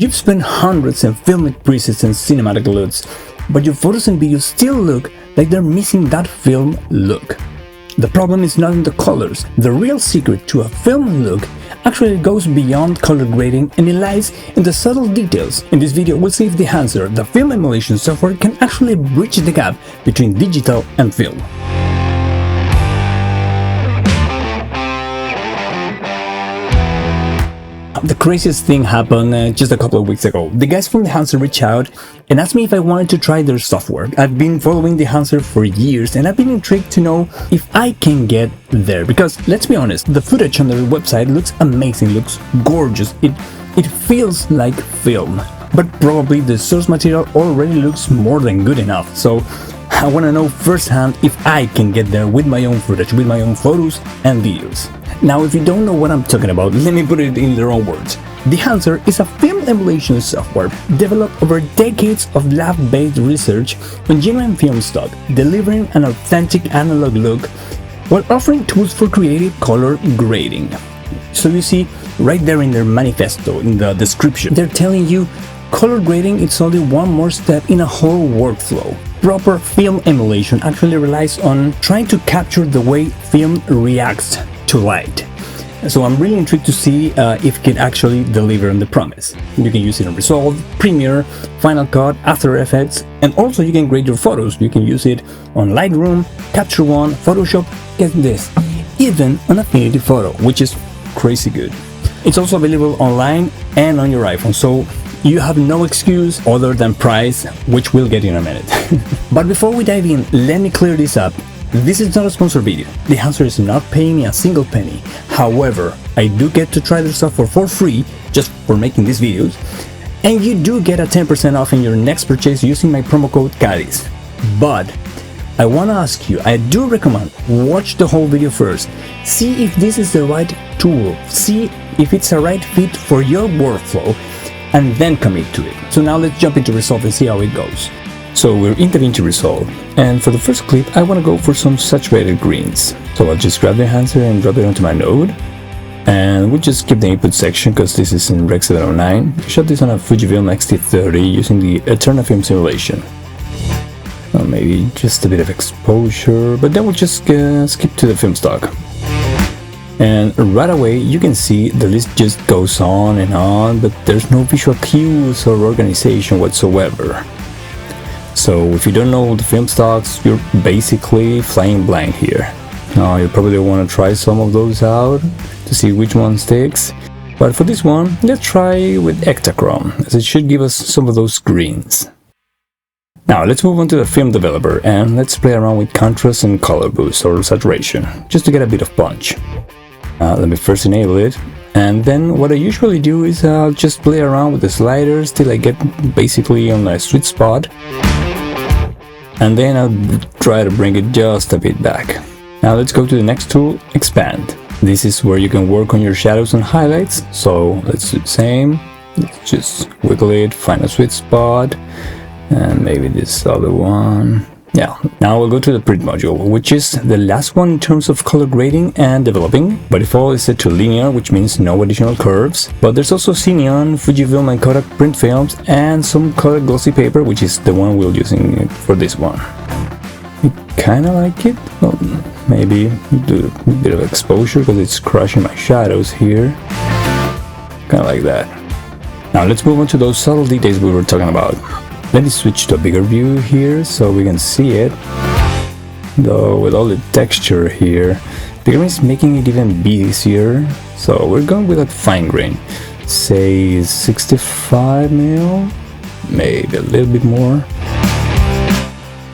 You've spent hundreds in filmic presets and cinematic LUTs, but your photos and videos still look like they're missing that film look. The problem is not in the colors. The real secret to a film look actually goes beyond color grading, and it lies in the subtle details. In this video, we'll see if Dehancer, the film emulation software, can actually bridge the gap between digital and film. The craziest thing happened just a couple of weeks ago. The guys from Dehancer reached out and asked me if I wanted to try their software. I've been following Dehancer for years and I've been intrigued to know if I can get there, because let's be honest, the footage on their website looks amazing, looks gorgeous, it feels like film, but probably the source material already looks more than good enough. So I want to know firsthand if I can get there with my own footage, with my own photos and videos. Now, if you don't know what I'm talking about, let me put it in their own words. Dehancer is a film emulation software developed over decades of lab-based research on genuine film stock, delivering an authentic analog look while offering tools for creative color grading. So you see, right there in their manifesto, in the description, they're telling you color grading is only one more step in a whole workflow. Proper film emulation actually relies on trying to capture the way film reacts to light. So I'm really intrigued to see if it can actually deliver on the promise. You can use it in Resolve, Premiere, Final Cut, After Effects, and also you can grade your photos. You can use it on Lightroom, Capture One, Photoshop, get this, even on Affinity Photo, which is crazy good. It's also available online and on your iPhone, so you have no excuse other than price, which we'll get in a minute. But before we dive in, let me clear this up. This is not a sponsored video. Dehancer is not paying me a single penny. However, I do get to try their software for free just for making these videos, and you do get a 10% off in your next purchase using my promo code CADIS. But I want to ask you, I do recommend watch the whole video first. See if this is the right tool. See if it's a right fit for your workflow, and then commit to it. So now let's jump into Resolve and see how it goes. So we're in DaVinci Resolve, and for the first clip I want to go for some saturated greens. So I'll just grab the Dehancer and drop it onto my node, and we'll just skip the input section because this is in Rec 709. I shot this on a Fujifilm X-T30 using the Eternafilm simulation. Well, maybe just a bit of exposure, but then we'll just skip to the film stock. And right away you can see the list just goes on and on, but there's no visual cues or organization whatsoever. So if you don't know the film stocks, you're basically flying blind here. Now you probably want to try some of those out to see which one sticks, but for this one let's try with Ektachrome, as it should give us some of those greens. Now let's move on to the film developer and let's play around with contrast and color boost or saturation, just to get a bit of punch. Let me first enable it, and then what I usually do is I'll just play around with the sliders till I get basically on a sweet spot, and then I'll try to bring it just a bit back. Now let's go to the next tool, Expand. This is where you can work on your shadows and highlights, so let's do the same. Let's just wiggle it, find a sweet spot, and maybe this other one. Yeah, now we'll go to the print module, which is the last one in terms of color grading and developing. By default is set to linear, which means no additional curves, but there's also Cineon, Fujifilm and Kodak print films, and some Kodak glossy paper, which is the one we're using for this one. I kinda like it. Well, maybe do a bit of exposure because it's crushing my shadows here. Kinda like that. Now let's move on to those subtle details we were talking about. Let me switch to a bigger view here so we can see it. Though with all the texture here, the grain is making it even busier. So we're going with a fine grain. Say 65 mil, maybe a little bit more.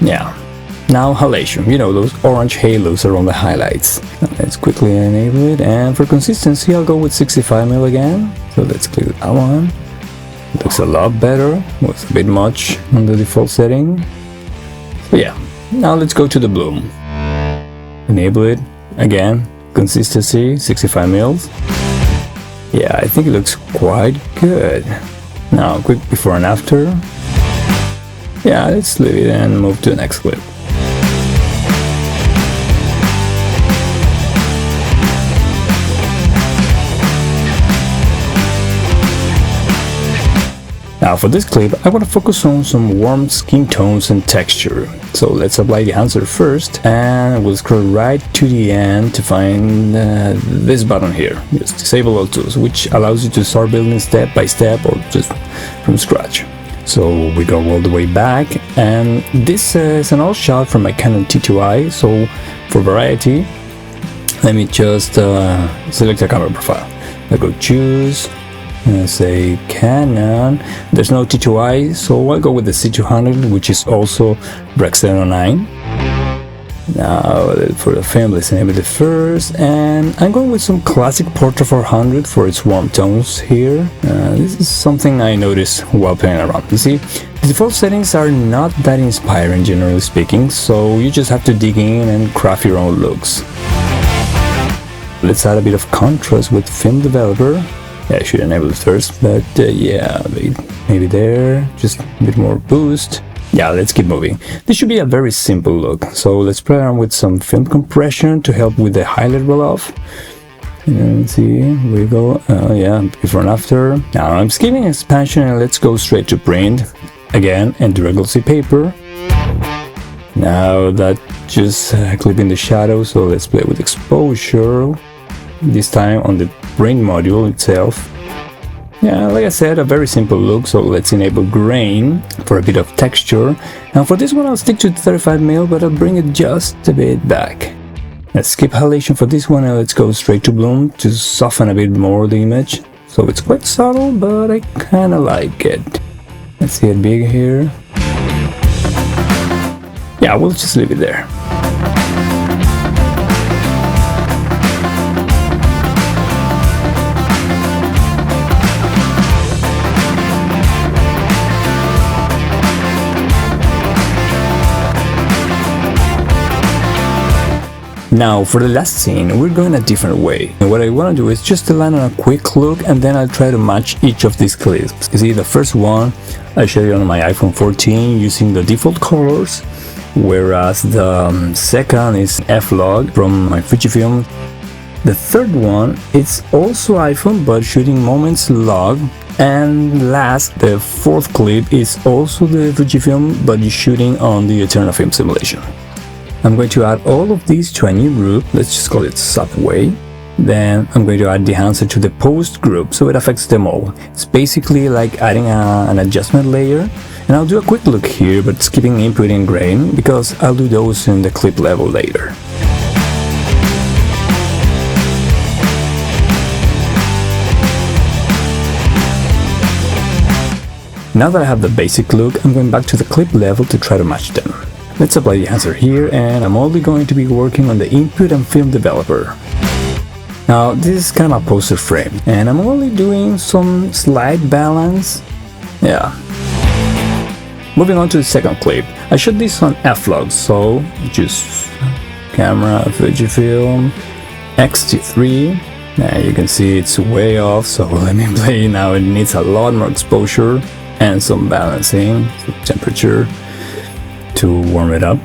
Yeah. Now halation, you know, those orange halos around the highlights. Let's quickly enable it, and for consistency I'll go with 65 mil again. So let's click that one. Looks a lot better, was a bit much on the default setting. So yeah, now let's go to the bloom. Enable it, again, consistency, 65 mils. Yeah, I think it looks quite good. Now, quick before and after. Yeah, let's leave it and move to the next clip. Now for this clip, I want to focus on some warm skin tones and texture. So let's apply the Dehancer first, and we'll scroll right to the end to find this button here. Just disable all tools, which allows you to start building step by step or just from scratch. So we go all the way back, and this is an old shot from my Canon T2i. So for variety, let me just select a camera profile. I go choose, and say Canon. There's no T2i, so I'll go with the C200, which is also Rec 709. Now for the film, let's enable it first, and I'm going with some classic Portra 400 for its warm tones here. This is something I noticed while playing around. You see, the default settings are not that inspiring generally speaking, so you just have to dig in and craft your own looks. Let's add a bit of contrast with Film Developer. Yeah, I should enable it first, but yeah, maybe there, just a bit more boost. Yeah, let's keep moving. This should be a very simple look, so let's play around with some film compression to help with the highlight roll-off. And see, we go, yeah, before and after. Now I'm skipping expansion and let's go straight to print. Again, and regular paper. Now that just clipping the shadow, so let's play with exposure. This time on the print module itself. Yeah, like I said, a very simple look, so let's enable grain for a bit of texture. Now for this one I'll stick to 35mm, but I'll bring it just a bit back. Let's skip halation for this one and let's go straight to bloom to soften a bit more the image. So it's quite subtle, but I kinda like it. Let's see it big here. Yeah, we'll just leave it there. Now for the last scene, we're going a different way. And what I want to do is just to land on a quick look, and then I'll try to match each of these clips. You see, the first one I showed you on my iPhone 14 using the default colors, whereas the second is F-Log from my Fujifilm. The third one, it's also iPhone but shooting moments log. And last, the fourth clip is also the Fujifilm but shooting on the Eternal Film Simulation. I'm going to add all of these to a new group, let's just call it Subway. Then I'm going to add Dehancer to the post group so it affects them all. It's basically like adding an adjustment layer. And I'll do a quick look here, but skipping input and grain, because I'll do those in the clip level later. Now that I have the basic look, I'm going back to the clip level to try to match them. Let's apply Dehancer here, and I'm only going to be working on the input and film developer. Now this is kind of a poster frame, and I'm only doing some slight balance. Yeah. Moving on to the second clip. I shot this on F-Log, so just camera, Fujifilm, X-T3. Now you can see it's way off, so let me play now. It needs a lot more exposure and some balancing, some temperature to warm it up.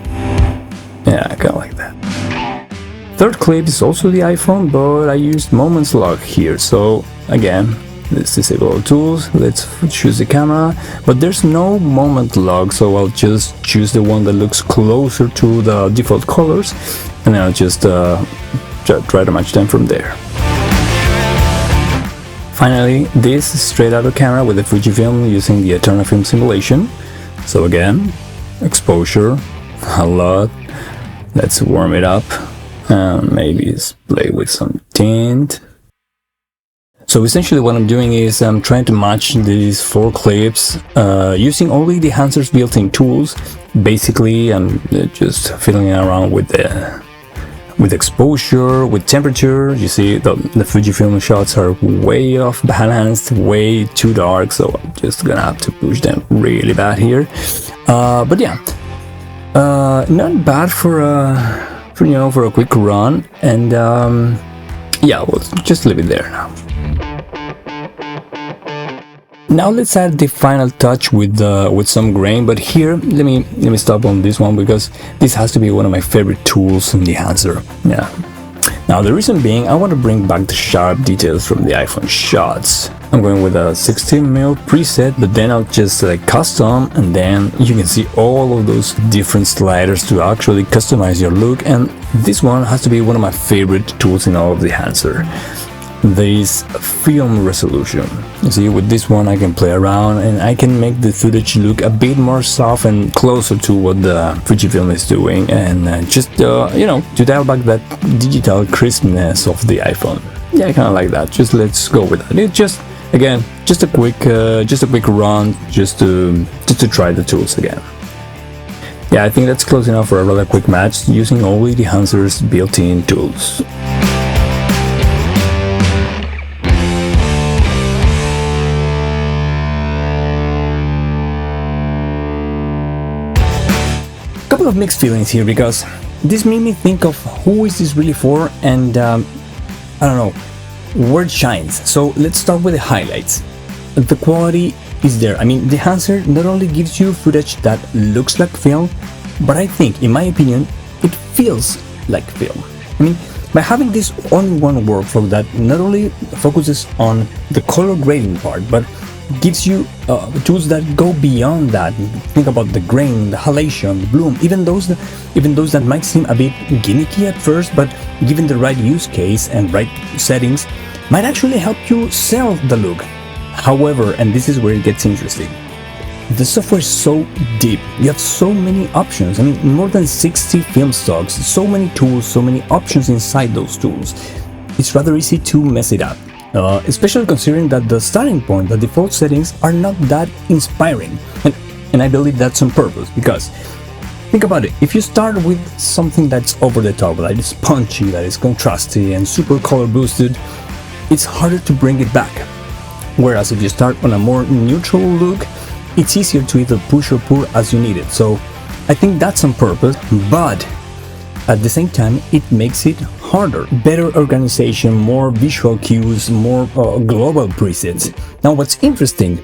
Yeah, I kinda like that. Third clip is also the iPhone, but I used moments log here. So again, let's disable all tools, let's choose the camera, but there's no moment log, so I'll just choose the one that looks closer to the default colors, and then I'll just try to match them from there. Finally, this is straight out of camera with the Fujifilm using the Eternal Film Simulation. So again, exposure, a lot. Let's warm it up. Maybe play with some tint. So essentially what I'm doing is I'm trying to match these four clips using only the Dehancer's built-in tools. Basically, I'm just fiddling around with exposure, with temperature. You see the Fujifilm shots are way off balanced, way too dark, so I'm just gonna have to push them really bad here. But yeah, not bad for a quick run, and yeah, we'll just leave it there now. Now let's add the final touch with some grain, but here let me stop on this one because this has to be one of my favorite tools in the Dehancer. Yeah. Now the reason being, I want to bring back the sharp details from the iPhone shots. I'm going with a 16mm preset, but then I'll just select custom, and then you can see all of those different sliders to actually customize your look. And this one has to be one of my favorite tools in all of Dehancer. This film resolution. You see, with this one I can play around and I can make the footage look a bit more soft and closer to what the Fujifilm is doing, and just you know, to dial back that digital crispness of the iPhone. Yeah, I kind of like that. Just let's go with that. It's just, again, just a quick run, just to try the tools again. Yeah, I think that's close enough for a rather quick match using only Dehancer's built-in tools. Couple of mixed feelings here, because this made me think of who is this really for, and I don't know where it shines. So let's start with the highlights. The quality is there. I mean, Dehancer not only gives you footage that looks like film, but I think, in my opinion, it feels like film. I mean, by having this all-in-one workflow that not only focuses on the color grading part, but gives you tools that go beyond that. Think about the grain, the halation, the bloom, even those that might seem a bit gimmicky at first, but given the right use case and right settings, might actually help you sell the look. However, and this is where it gets interesting, the software is so deep. You have so many options. I mean, more than 60 film stocks, so many tools, so many options inside those tools. It's rather easy to mess it up. Especially considering that the starting point, the default settings, are not that inspiring. And I believe that's on purpose, because think about it, if you start with something that's over the top, that is punchy, that is contrasty and super color boosted, it's harder to bring it back. Whereas if you start on a more neutral look, it's easier to either push or pull as you need it. So I think that's on purpose, but at the same time, it makes it harder. Better organization, more visual cues, more global presets. Now, what's interesting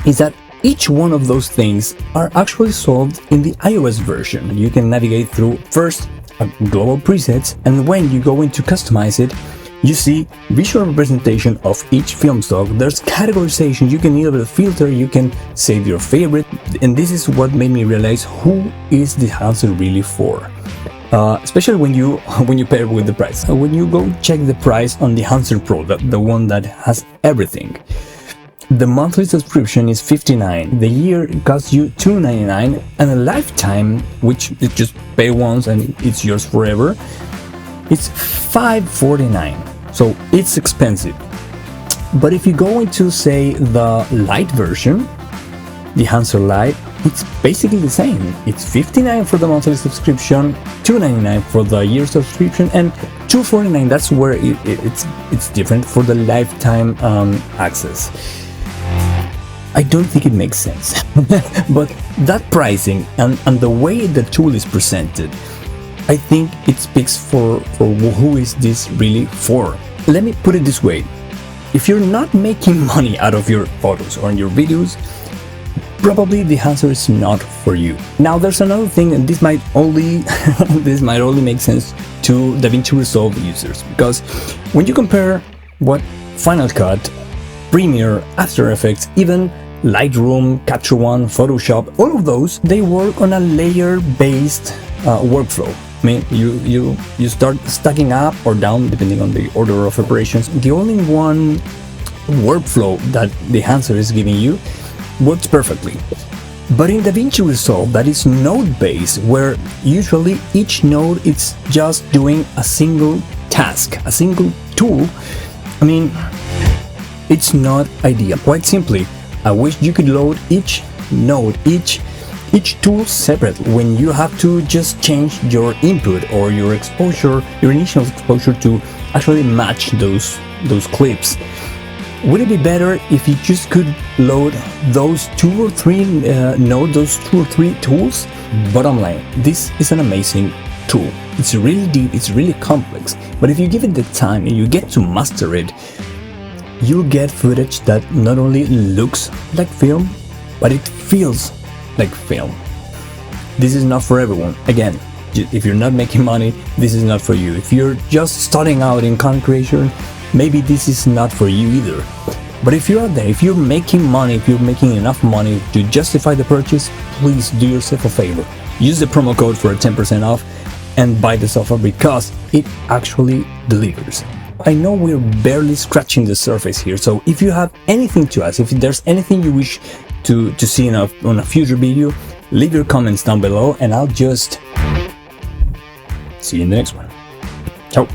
is that each one of those things are actually solved in the iOS version. You can navigate through first global presets, and when you go in to customize it, you see visual representation of each film stock. There's categorization. You can either filter, you can save your favorite, and this is what made me realize who is Dehancer really for. Especially when you pair it with the price. When you go check the price on the Dehancer Pro, the one that has everything, the monthly subscription is $59. The year costs you $299, and a lifetime, which you just pay once and it's yours forever, it's $549. So it's expensive. But if you go into, say, the Lite version, the Dehancer Lite, it's basically the same. It's $59 for the monthly subscription, $299 for the year subscription, and $249. That's where it's different for the lifetime access. I don't think it makes sense. But that pricing and the way the tool is presented, I think it speaks for who is this really for. Let me put it this way. If you're not making money out of your photos or your videos, probably Dehancer is not for you. Now, there's another thing, and this might only make sense to DaVinci Resolve users, because when you compare what Final Cut, Premiere, After Effects, even Lightroom, Capture One, Photoshop, all of those, they work on a layer-based workflow. I mean, you start stacking up or down depending on the order of operations. The all-in-one workflow that Dehancer is giving you works perfectly. But in DaVinci Resolve, that is node-based, where usually each node is just doing a single task, a single tool. I mean, it's not ideal. Quite simply, I wish you could load each node, each tool separate, when you have to just change your input or your exposure, your initial exposure, to actually match those clips. Would it be better if you just could load those two or three tools? Bottom line, this is an amazing tool. It's really deep, it's really complex, but if you give it the time and you get to master it, you'll get footage that not only looks like film, but it feels like film. This is not for everyone. Again, if you're not making money, this is not for you. If you're just starting out in content creation, maybe this is not for you either. But if you're out there, if you're making money, if you're making enough money to justify the purchase, please do yourself a favor. Use the promo code for a 10% off and buy the software, because it actually delivers. I know we're barely scratching the surface here, so if you have anything to ask, if there's anything you wish to see on a future video, leave your comments down below and I'll just see you in the next one. Ciao.